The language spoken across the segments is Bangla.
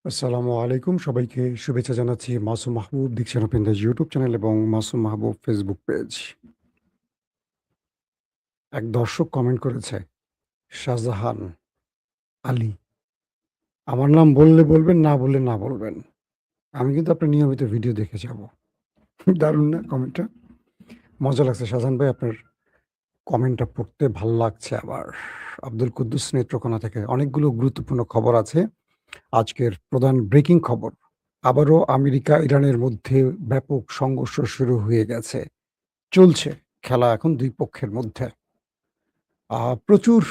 আসসালামু আলাইকুম। সবাইকে শুভেচ্ছা জানাচ্ছি। মাসুম মাহবুব দীক্ষা পেন্দাজ ইউটিউব চ্যানেল এবং মাসুম মাহবুব ফেসবুক পেজ। এক দর্শক কমেন্ট করেছে, শাহজাহান আলী। আমার নাম বললে বলবেন, না বললে না বলবেন। আমি কিন্তু আপনার নিয়মিত ভিডিও দেখে যাব। দারুণ না কমেন্টটা? মজা লাগছে শাহজাহান ভাই, আপনার কমেন্টটা পড়তে ভাল লাগছে আবার। আব্দুল কুদ্দুস নেত্রকোনা থেকে অনেকগুলো গুরুত্বপূর্ণ খবর আছে। আজকের প্রধান ব্রেকিং খবর। আবারও আমেরিকা ইরানের মধ্যে ব্যাপক সংঘর্ষ শুরু হয়ে গেছে। চলছে খেলা এখন ২ পক্ষের মধ্যে। প্রচুর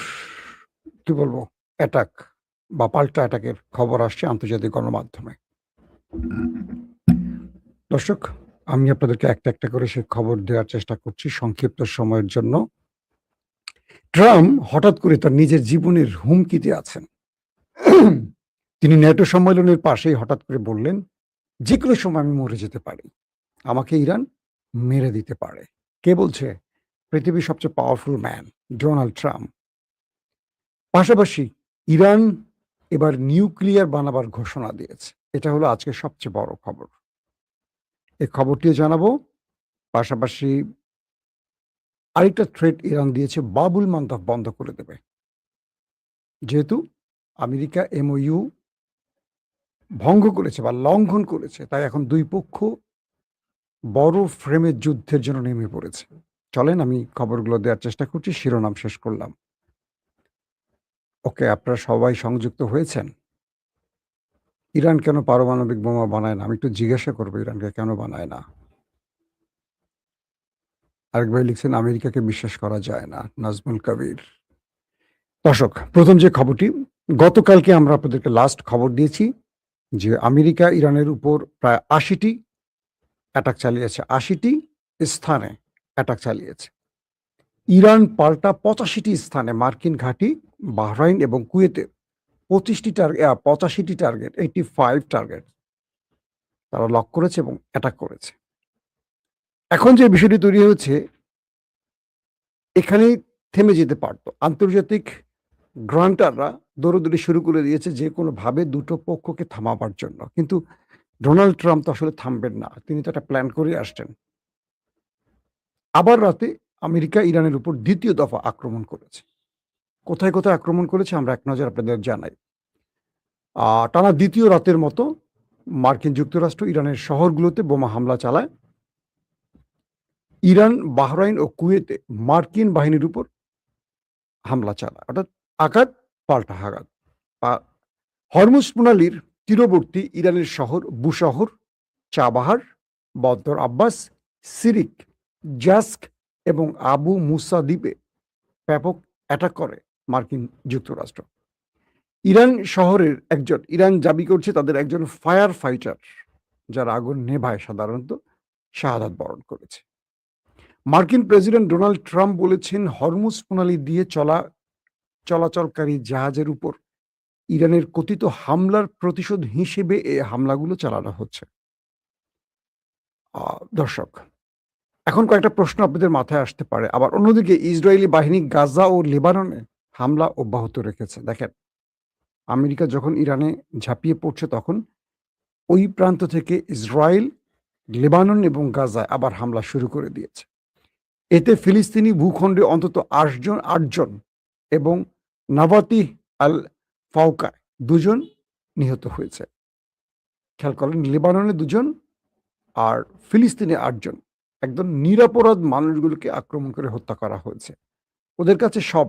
কি বলবো অ্যাটাক বা পাল্টা অ্যাটাকের খবর আসছে আন্তর্জাতিক গণমাধ্যমে। দর্শক, আমি আপনাদেরকে একটা করে সে খবর দেওয়ার চেষ্টা করছি সংক্ষিপ্ত সময়ের জন্য। ট্রাম্প হঠাৎ করে তার নিজের জীবনের হুমকিতে আছেন। তিনি ন্যাটো সম্মেলনের পাশেই হঠাৎ করে বললেন, "যেকোনো সময় আমি মরে যেতে পারি। আমাকে ইরান মেরে দিতে পারে।" কে বলছে? পৃথিবীর সবচেয়ে পাওয়ারফুল ম্যান ডোনাল্ড ট্রাম্প। পাশাপাশি ইরান এবার নিউক্লিয়ার বানাবার ঘোষণা দিয়েছে। এটা হলো আজকের সবচেয়ে বড় খবর। এই খবরটিও জানাবো। পাশাপাশি আরেকটা থ্রেট ইরান দিয়েছে, বাবুল মান্তাফ বন্ধ করে দেবে। যেহেতু আমেরিকা এমওইউ ভঙ্গ করেছে বা লঙ্ঘন করেছে, তাই এখন ২ পক্ষ বড় ফ্রেমের যুদ্ধের জন্য নেমে পড়েছে। চলেন আমি খবরগুলো দেওয়ার চেষ্টা করছি। শিরোনাম শেষ করলাম। ওকে, আপনারা সবাই সংযুক্ত হয়েছেন? ইরান কেন পারমাণবিক বোমা বানায় না? আমি একটু জিজ্ঞাসা করব ইরানকে কেন বানায় না? আরেক ভাই লিখছেন, আমেরিকাকে বিশ্বাস করা যায় না, নাজমুল কবির। দর্শক, প্রথম যে খবরটি, গতকালকে আমরা আপনাদেরকে লাস্ট খবর দিয়েছি যে আমেরিকা ইরানের উপর প্রায় ৮০টি অ্যাটাক চালিয়েছে। ৮০টি স্থানে অ্যাটাক চালিয়েছে। ইরান পাল্টা ৮৫টি স্থানে মার্কিন ঘাঁটি, বাহরাইন এবং কুয়েতের ৮৫টি টার্গেট, 85 টার্গেট তারা লক করেছে এবং অ্যাটাক করেছে। এখন যে বিষয়টি তৈরি হয়েছে, এখানেই থেমে যেতে পারত। আন্তর্জাতিক গ্রান্টাররা দৌড়াদৌড়ি শুরু করে দিয়েছে যে কোনোভাবে দুটো পক্ষকে থামাবার জন্য। কিন্তু ডোনাল্ড ট্রাম্প তো আসলে থামবেন না। তিনি তো একটা প্ল্যান করে আসছেন। আবার রাতে আমেরিকা ইরানের উপর ২য় দফা আক্রমণ করেছে। কোথায়, কোথায় আক্রমণ করেছে আমরা এক নজর আপনাদের জানাই। টানা ২য় রাতের মতো মার্কিন যুক্তরাষ্ট্র ইরানের শহরগুলোতে বোমা হামলা চালায়। ইরান, বাহরাইন ও কুয়েতে মার্কিন বাহিনীর উপর হামলা চালায়। অর্থাৎ আঘাত পাল্টা আঘাত। হরমুজ প্রণালীর তীরবর্তী ইরানের শহর বুশহর, চাবাহার, বন্দর আব্বাস, সিরিক, জাস্ক এবং আবু মুসা দ্বীপে ব্যাপক অ্যাটাক করে মার্কিন যুক্তরাষ্ট্র। ইরান দাবি করছে তাদের একজন ফায়ার ফাইটার, যারা আগুন নেভায় সাধারণত, শাহাদাত বরণ করেছে। মার্কিন প্রেসিডেন্ট ডোনাল্ড ট্রাম্প বলেছেন, হরমুজ প্রণালী দিয়ে চলাচলকারী জাহাজের উপর ইরানের কথিত হামলার প্রতিশোধ হিসেবে এই হামলাগুলো চালানো হচ্ছে। দর্শক, এখন কয়েকটা প্রশ্ন আপনাদের মাথায় আসতে পারে। আবার অন্যদিকে ইসরায়েলি বাহিনী গাজা ও লেবাননে হামলা অব্যাহত রেখেছে। দেখেন, আমেরিকা যখন ইরানে ঝাঁপিয়ে পড়ছে তখন ওই প্রান্ত থেকে ইসরায়েল, লেবানন এবং গাজায় আবার হামলা শুরু করে দিয়েছে। এতে ফিলিস্তিনি ভূখণ্ডে অন্তত ৮জন এবং নাবাতি আল ফাউকায় ২জন নিহত হয়েছে। খেয়াল করেন, লেবাননে ২জন আর ফিলিস্তিনে ৮জন। একদম নিরপরাধ মানুষগুলোকে আক্রমণ করে হত্যা করা হয়েছে। ওদের কাছে সব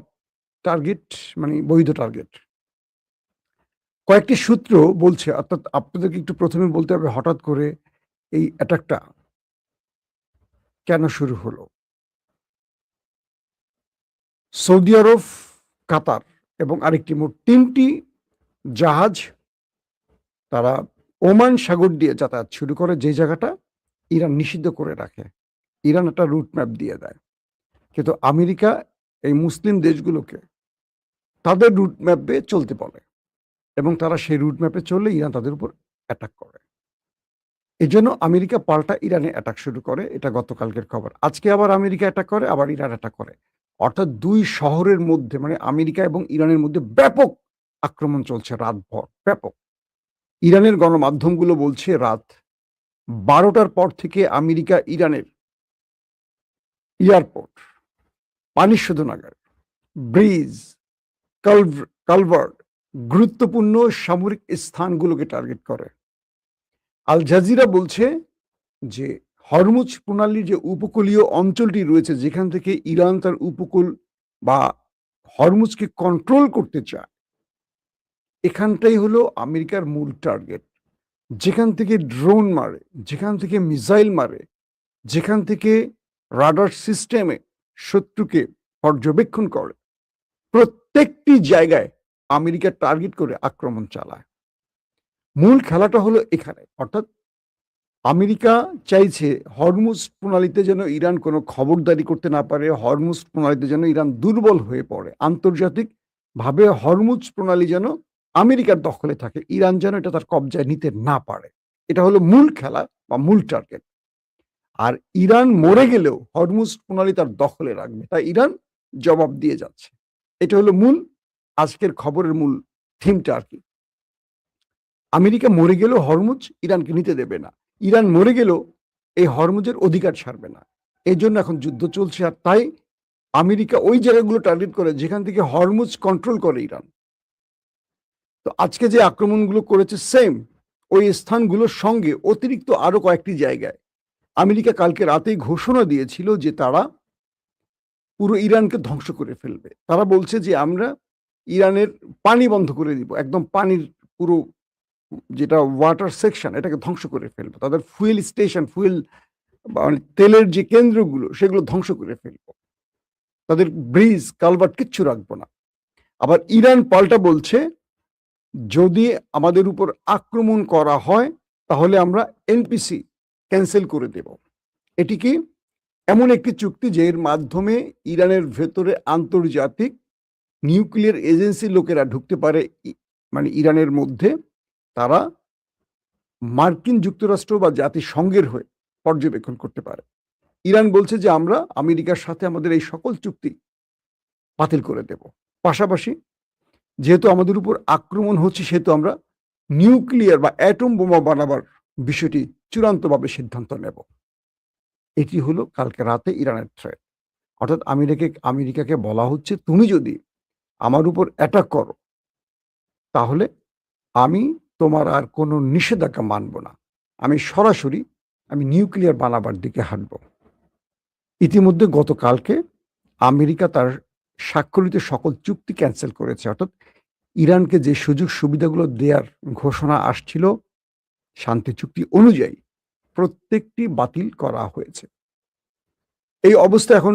টার্গেট মানে বৈধ টার্গেট। কয়েকটি সূত্র বলছে, অর্থাৎ আপনাদেরকে একটু প্রথমে বলতে হবে হঠাৎ করে এই অ্যাটাকটা কেন শুরু হলো। সৌদি আরব, কাতার এবং আরেকটি, মোট ৩টি জাহাজ তারা ওমান সাগর দিয়ে যাতায়াত শুরু করে, যে জায়গাটা ইরান নিষিদ্ধ করে রাখে। ইরান একটা রুট ম্যাপ দিয়ে দেয়। কিন্তু আমেরিকা এই মুসলিম দেশগুলোকে তাদের রুট ম্যাপে চলতে বলে এবং তারা সেই রুট ম্যাপে চললে ইরান তাদের উপর অ্যাটাক করে। এজন্য আমেরিকা পাল্টা ইরানে অ্যাটাক শুরু করে। এটা গতকালকের খবর। আজকে আবার আমেরিকা অ্যাটাক করে, আবার ইরান অ্যাটাক করে। অর্থাৎ ২ শহরের মধ্যে, মানে আমেরিকা এবং ইরানের মধ্যে ব্যাপক আক্রমণ চলছে রাতভর, ব্যাপক। ইরানের গণমাধ্যমগুলো বলছে রাত 12টার পর থেকে আমেরিকা ইরানের এয়ারপোর্ট, পানি শোধনাগার, ব্রিজ, কালভার্ট, গুরুত্বপূর্ণ সামরিক স্থানগুলোকে টার্গেট করে। আল জাজিরা বলছে যে হরমুজ প্রণালীর যে উপকূলীয় অঞ্চলটি রয়েছে, যেখান থেকে ইরান তার উপকূল বা হরমুজকে কন্ট্রোল করতে চায়, এখানটাই হলো আমেরিকার মূল টার্গেট। যেখান থেকে ড্রোন মারে, যেখান থেকে মিসাইল মারে, যেখান থেকে রাডার সিস্টেমে শত্রুকে পর্যবেক্ষণ করে, প্রত্যেকটি জায়গায় আমেরিকা টার্গেট করে আক্রমণ চালায়। মূল খেলাটা হলো এখানে, অর্থাৎ আমেরিকা চাইছে হরমুজ প্রণালীতে যেন ইরান কোনো খবরদারি করতে না পারে, হরমুজ প্রণালীতে যেন ইরান দুর্বল হয়ে পড়ে, আন্তর্জাতিক ভাবে হরমুজ প্রণালী যেন আমেরিকার দখলে থাকে, ইরান যেন এটা তার কবজায় নিতে না পারে। এটা হলো মূল খেলা বা মূল টার্গেট। আর ইরান মরে গেলেও হরমুজ প্রণালী তার দখলে রাখবে, তাই ইরান জবাব দিয়ে যাচ্ছে। এটা হলো মূল আজকের খবরের মূল থিমটা আর কি। আমেরিকা মরে গেলেও হরমুজ ইরানকে নিতে দেবে না, ইরান মরে গেলেও এই হরমুজের অধিকার ছাড়বে না। এই জন্য এখন যুদ্ধ চলছে, আর তাই আমেরিকা ওই জায়গাগুলো টার্গেট করে যেখান থেকে হরমুজ কন্ট্রোল করে ইরান। তো আজকে যে আক্রমণগুলো করেছে সেম ওই স্থানগুলোর সঙ্গে অতিরিক্ত আরো কয়েকটি জায়গায় আমেরিকা কালকে রাতেই ঘোষণা দিয়েছিল যে তারা পুরো ইরানকে ধ্বংস করে ফেলবে। তারা বলছে যে আমরা ইরানের পানি বন্ধ করে দিব, একদম পানির পুরো যেটা ওয়াটার সেকশন এটাকে ধ্বংস করে ফেলবো, তাদের ফুয়েল স্টেশন, ফুয়েল মানে তেলের যে কেন্দ্রগুলো সেগুলো ধ্বংস করে ফেলবো, তাদের ব্রিজ কালভার্ট কিচ্ছু রাখবো না। আবার ইরান পাল্টা বলছে যদি আমাদের উপর আক্রমণ করা হয় তাহলে আমরা এনপিসি ক্যান্সেল করে দেব। এটি কি এমন একটি চুক্তি যের মাধ্যমে ইরানের ভেতরে আন্তর্জাতিক নিউক্লিয়ার এজেন্সির লোকেরা ঢুকতে পারে, মানে ইরানের মধ্যে তারা মার্কিন যুক্তরাষ্ট্র বা জাতিসংঘের হয়ে পর্যবেক্ষণ করতে পারে। ইরান বলছে যে আমরা আমেরিকার সাথে আমাদের এই সকল চুক্তি বাতিল করে দেব, পাশাপাশি যেহেতু আমাদের উপর আক্রমণ হচ্ছে সেহেতু আমরা নিউক্লিয়ার বা অ্যাটম বোমা বানাবার বিষয়টি চূড়ান্তভাবে সিদ্ধান্ত নেব। এটি হলো কালকে রাতে ইরানের থ্রেট। অর্থাৎ আমেরিকাকে বলা হচ্ছে তুমি যদি আমার উপর অ্যাটাক করো তাহলে আমি তোমার আর কোনো নিষেধাজ্ঞা মানব না, আমি সরাসরি নিউক্লিয়ার বানাবার দিকে হাঁটব। ইতিমধ্যে গতকালকে আমেরিকা তার স্বাক্ষরিত সকল চুক্তি ক্যান্সেল করেছে, অর্থাৎ ইরানকে যে সুযোগ সুবিধাগুলো দেওয়ার ঘোষণা আসছিল শান্তি চুক্তি অনুযায়ী প্রত্যেকটি বাতিল করা হয়েছে। এই অবস্থা এখন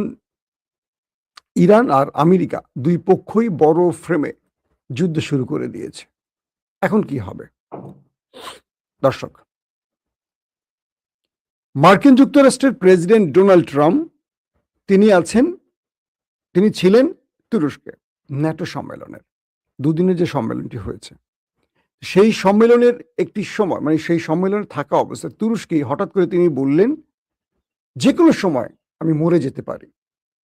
ইরান আর আমেরিকা দুই পক্ষই বড় ফ্রেমে যুদ্ধ শুরু করে দিয়েছে। এখন কি হবে দর্শক? মার্কিন যুক্তরাষ্ট্রের প্রেসিডেন্ট ডোনাল্ড ট্রাম্প তিনি ছিলেন তুরস্কে ন্যাটো সম্মেলনের, দুদিনের যে সম্মেলনটি হয়েছে সেই সম্মেলনের একটি সময়, মানে সেই সম্মেলনে থাকা অবস্থায় তুরস্কেই হঠাৎ করে তিনি বললেন যে কোনো সময় আমি মরে যেতে পারি,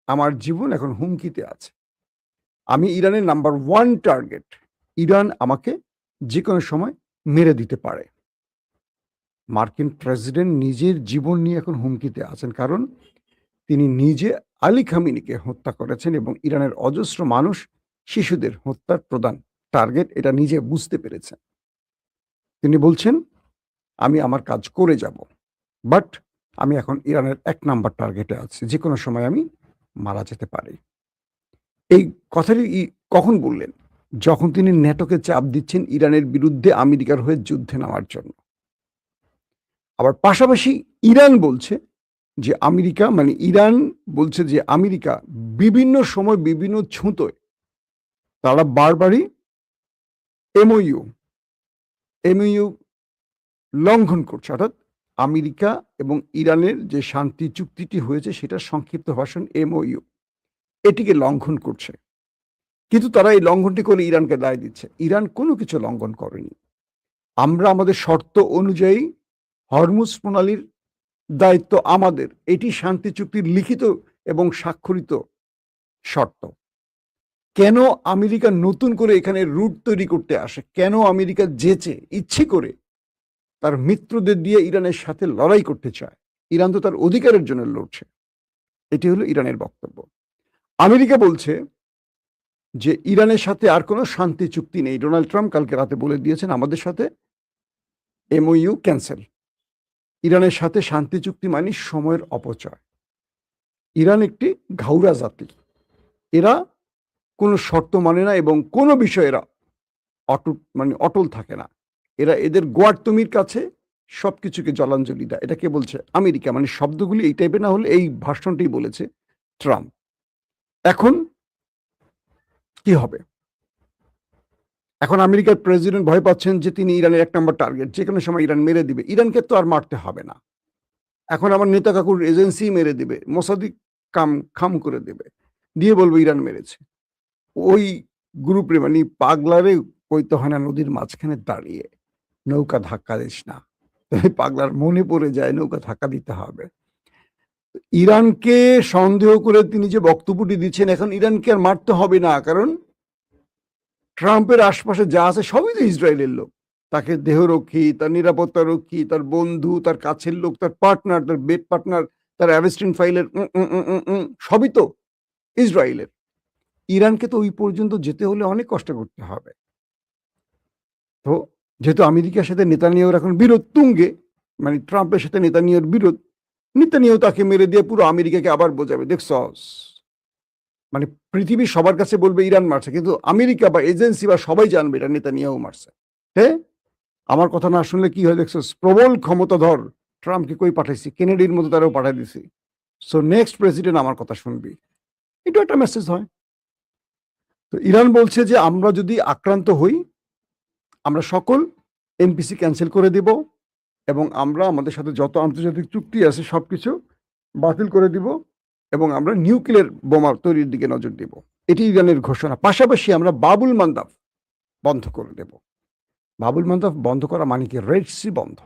আমার জীবন এখন হুমকিতে আছে, আমি ইরানের নাম্বার 1 টার্গেট, ইরান আমাকে যে কোনো সময় মেরে দিতে পারে। মার্কিন প্রেসিডেন্ট নিজের জীবন নিয়ে এখন হুমকিতে আছেন, কারণ তিনি নিজে আলী খামেনিকে হত্যা করেছেন এবং ইরানের অজস্র মানুষ, শিশুদের হত্যার প্রধান টার্গেট এটা নিজে বুঝতে পেরেছেন। তিনি বলছেন আমি আমার কাজ করে যাব, বাট আমি এখন ইরানের 1 নাম্বার টার্গেটে আছি, যে কোনো সময় আমি মারা যেতে পারি। এই কথাটি কখন বললেন? যখন তিনি ন্যাটোকে চাপ দিচ্ছেন ইরানের বিরুদ্ধে আমেরিকার হয়ে যুদ্ধে নামার জন্য। আবার পাশাপাশি ইরান বলছে যে ইরান বলছে যে আমেরিকা বিভিন্ন সময় বিভিন্ন ছুঁতোয় তারা বারবারই এমওইউ লঙ্ঘন করছে, অর্থাৎ আমেরিকা এবং ইরানের যে শান্তি চুক্তিটি হয়েছে সেটার সংক্ষিপ্ত ভাষণ এমওইউ, এটিকে লঙ্ঘন করছে। কিন্তু তারা এই লঙ্ঘনটি করে ইরানকে দায় দিচ্ছে। ইরান কোনো কিছু লঙ্ঘন করেনি। আমরা আমাদের শর্ত অনুযায়ী হরমুজ প্রণালীর দায়িত্ব আমাদের, এটি শান্তি চুক্তির লিখিত এবং স্বাক্ষরিত শর্ত। কেন আমেরিকা নতুন করে এখানে রুট তৈরি করতে আসে, কেন আমেরিকা যেচে ইচ্ছে করে তার মিত্রদের দিয়ে ইরানের সাথে লড়াই করতে চায়। ইরান তো তার অধিকারের জন্য লড়ছে। এটি হলো ইরানের বক্তব্য। আমেরিকা বলছে যে ইরানের সাথে আর কোনো শান্তি চুক্তি নেই। ডোনাল্ড ট্রাম্প কালকে রাতে বলে দিয়েছেন আমাদের সাথে এমওইউ ক্যান্সেল। ইরানের সাথে শান্তি চুক্তি মানে সময়ের অপচয়। ইরান একটি ঘাউরা জাতি, এরা কোনো শর্ত মানে না এবং কোনো বিষয়ে এরা অটল থাকে না। এরা এদের গোয়ার্তমির কাছে সবকিছুকে জলাঞ্জলি দেয়। এটা কে বলছে? আমেরিকা। মানে শব্দগুলি এই টাইপের না হলে এই ভাষণটাই বলেছে ট্রাম্প। এখন কি হবে? এখন আমেরিকার প্রেসিডেন্ট ভয় পাচ্ছেন যে তিনি ইরানের ১ নম্বর টার্গেট, যে কোনো সময় ইরান মেরে দিবে। ইরানকে তো আর মারতে হবে না। এখন আমার নেতা কাকুর এজেন্সি মেরে দিবে, মোসাদিক খাম করে দেবে, দিয়ে বলবো ইরান মেরেছে। ওই গ্রুপে মানে পাগলারে কইতে হয় না নদীর মাঝখানে দাঁড়িয়ে নৌকা ধাক্কা দিস না, পাগলার মনে পড়ে যায় নৌকা ধাক্কা দিতে হবে। ইরানকে সন্দেহ করে তিনি যে বক্তব্যটি দিচ্ছেন, এখন ইরানকে আর মারতে হবে না, কারণ ট্রাম্পের আশপাশে যা আছে সবই তো ইসরায়েলের লোক। তাকে দেহরক্ষী, তার নিরাপত্তা রক্ষী, তার বন্ধু, তার কাছের লোক, তার পার্টনার, তার বেড পার্টনার, তার অ্যাভেস্টিন ফাইলের সবই তো ইসরায়েলের। ইরানকে তো ওই পর্যন্ত যেতে হলে অনেক কষ্ট করতে হবে। তো যেহেতু আমেরিকার সাথে নেতানিয়াহুর এখন বিরোধ তুঙ্গে, মানে ট্রাম্পের সাথে নেতানিয়াহুর বিরোধ, নেতানিয়াহু তাকে মেরে দিয়ে পুরো আমেরিকাকে আবার বোঝাবে, দেখছস, মানে পৃথিবীর সবার কাছে বলবে ইরান মারছে, কিন্তু আমেরিকা বা এজেন্সি বা সবাই জানবে এটা নেতানিয়াহু মারছে। হ্যাঁ, আমার কথা না শুনলে কি হয় দেখছস, প্রবল ক্ষমতাধর ট্রাম্পকে কই পাঠাইছি, কেনেডির মতো তারাও পাঠাই দিছি। সো নেক্সট প্রেসিডেন্ট আমার কথা শুনবি, এটা একটা মেসেজ হয়। তো ইরান বলছে যে আমরা যদি আক্রান্ত হই, আমরা সকল এনপিসি ক্যান্সেল করে দিব এবং আমরা আমাদের সাথে যত আন্তর্জাতিক চুক্তি আছে সবকিছু বাতিল করে দিব এবং আমরা নিউক্লিয়ার বোমা তৈরির দিকে নজর দিব। এটি ইরানের ঘোষণা। পাশাপাশি আমরা বাবুল মান্দাব বন্ধ করে দেব। বাবুল মান্দাব বন্ধ করা মানে কি? রেড সি বন্ধ।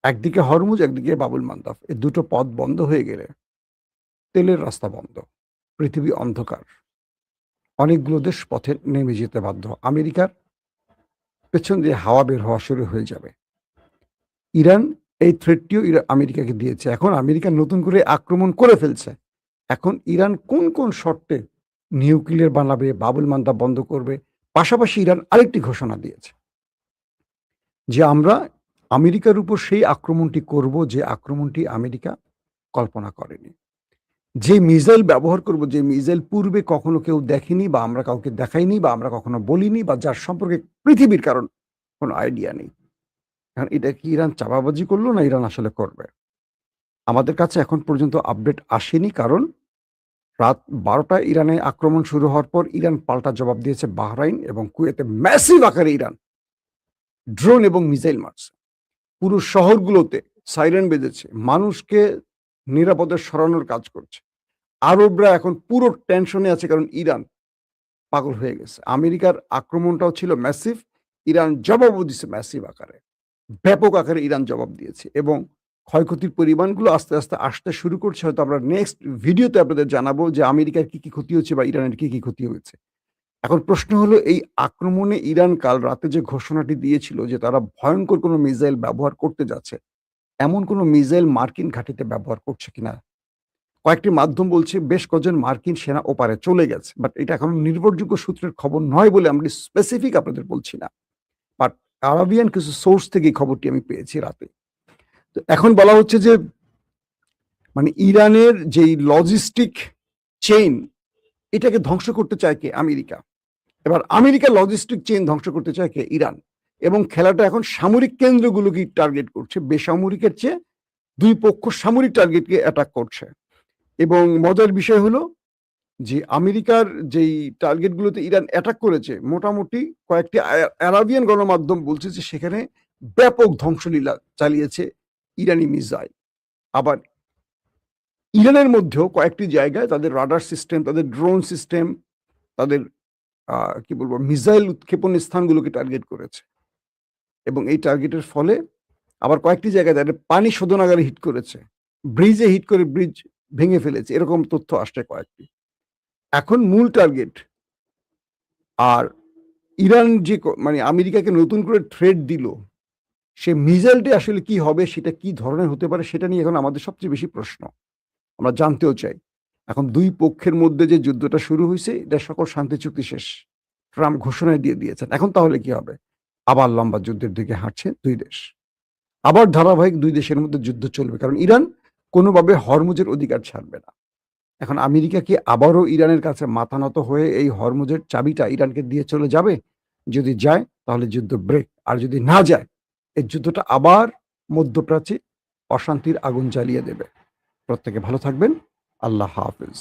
একদিকে হরমুজ, একদিকে বাবুল মান্দাব, এই দুটো পথ বন্ধ হয়ে গেলে তেলের রাস্তা বন্ধ, পৃথিবী অন্ধকার, অনেকগুলো দেশ পথে নেমে যেতে বাধ্য। আমেরিকার পেছন দিয়ে হাওয়া বের হওয়া শুরু হয়ে যাবে। ইরান এই থ্রেটটিও আমেরিকাকে দিয়েছে। এখন আমেরিকা নতুন করে আক্রমণ করে ফেলছে। এখন ইরান কোন কোন শর্তে নিউক্লিয়ার বানাবে, বাবুল মান্দাব বন্ধ করবে, পাশাপাশি ইরান আরেকটি ঘোষণা দিয়েছে যে আমরা আমেরিকার উপর সেই আক্রমণটি করব যে আক্রমণটি আমেরিকা কল্পনা করেনি, যে মিসাইল ব্যবহার করব, যে মিসাইল পূর্বে কখনো কেউ দেখেনি বা আমরা কাউকে দেখাইনি বা আমরা কখনো বলিনি বা যার সম্পর্কে পৃথিবীর কারণ কোনো আইডিয়া নেই। এখন এটা কি ইরান চাপাবাজি করলো না ইরান আসলে করবে? আমাদের কাছে এখন পর্যন্ত আপডেট আসেনি, কারণ রাত ১২টায় ইরানে আক্রমণ শুরু হওয়ার পর ইরান পাল্টা জবাব দিয়েছে বাহরাইন এবং কুয়েতে। ম্যাসিভ আকারে ইরান ড্রোন এবং মিসাইল মারছে। পুরো শহরগুলোতে সাইরেন বেজেছে, মানুষকে নিরাপদে সরানোর কাজ করছে। আরবরা এখন পুরো টেনশনে আছে, কারণ ইরান পাগল হয়ে গেছে। আমেরিকার আক্রমণটাও ছিল ম্যাসিভ, ইরান জবাবও দিচ্ছে ম্যাসিভ আকারে, ব্যাপক আকারে ইরান জবাব দিয়েছে এবং ক্ষয়ক্ষতির পরিমাণগুলো আস্তে আস্তে আসতে শুরু করছে। হয়তো আমরা নেক্সট ভিডিওতে আপনাদের জানাবো যে আমেরিকার কি কি ক্ষতি হচ্ছে বা ইরানের কি কি ক্ষতি হয়েছে। এখন প্রশ্ন হলো, এই আক্রমণে ইরান কাল রাতে যে ঘোষণাটি দিয়েছিল যে তারা ভয়ঙ্কর কোনো মিসাইল ব্যবহার করতে যাচ্ছে, এমন কোনো মিসাইল মার্কিন ঘাঁটিতে ব্যবহার করছে কিনা? কয়েকটি মাধ্যম বলছে বেশ কজন মার্কিন সেনা ওপারে চলে গেছে, বাট এটা এখন নির্ভরযোগ্য সূত্রের খবর নয় বলে আমরা স্পেসিফিক আপনাদের বলছি না, বাট আরাবিয়ান কিছু সোর্স থেকে এই খবরটি আমি পেয়েছি রাতে। তো এখন বলা হচ্ছে যে মানে ইরানের যেই লজিস্টিক চেইন, এটাকে ধ্বংস করতে চায় কে? আমেরিকা। এবার আমেরিকা লজিস্টিক চেইন ধ্বংস করতে চায় কে? ইরান। এবং খেলাটা এখন সামরিক কেন্দ্রগুলোকে টার্গেট করছে, বেসামরিকের চেয়ে দুই পক্ষ সামরিক টার্গেটকে অ্যাটাক করছে। এবং মজার বিষয় হলো যে আমেরিকার যেই টার্গেটগুলোতে ইরান অ্যাটাক করেছে, মোটামুটি কয়েকটি আরাবিয়ান গণমাধ্যম বলছে যে সেখানে ব্যাপক ধ্বংসলীলা চালিয়েছে ইরানি মিসাইল। আবার ইরানের মধ্যেও কয়েকটি জায়গায় তাদের রাডার সিস্টেম, তাদের ড্রোন সিস্টেম, তাদের কি বলবো মিসাইল উৎক্ষেপণ স্থানগুলোকে টার্গেট করেছে এবং এই টার্গেটের ফলে আবার কয়েকটি জায়গায় তাদের পানি শোধনাগারে হিট করেছে, ব্রিজে হিট করে ব্রিজ ভেঙে ফেলেছে, এরকম তথ্য আসছে কয়েকটি। এখন মূল টার্গেট আর ইরান যে মানে আমেরিকাকে নতুন করে থ্রেট দিল, সে মিসাইলটি আসলে কি হবে, সেটা কি ধরনের হতে পারে, সেটা নিয়ে এখন আমাদের সবচেয়ে বেশি প্রশ্ন। আমরা জানতেও চাই। এখন ২ পক্ষের মধ্যে যে যুদ্ধটা শুরু হইছে, এটা সকল শান্তি চুক্তি শেষ। ট্রাম্প ঘোষণায় দিয়ে দিয়েছেন। এখন তাহলে কি হবে? আবার লম্বা যুদ্ধের দিকে হাঁটছে ২ দেশ। আবার ধারাবাহিক ২ দেশের মধ্যে যুদ্ধ চলবে। কারণ ইরান কোনোভাবে হরমুজের অধিকার ছাড়বে না। এখন আমেরিকা কি আবারও ইরানের কাছে মাথা নত হয়ে এই হরমুজের চাবিটা ইরানকে দিয়ে চলে যাবে? যদি যায় তাহলে যুদ্ধ ব্রেক। আর যদি না যায়, এই যুদ্ধটা আবার মধ্যপ্রাচ্যে অশান্তির আগুন জ্বালিয়ে দেবে। প্রত্যেকে ভালো থাকবেন। আল্লাহ হাফেজ।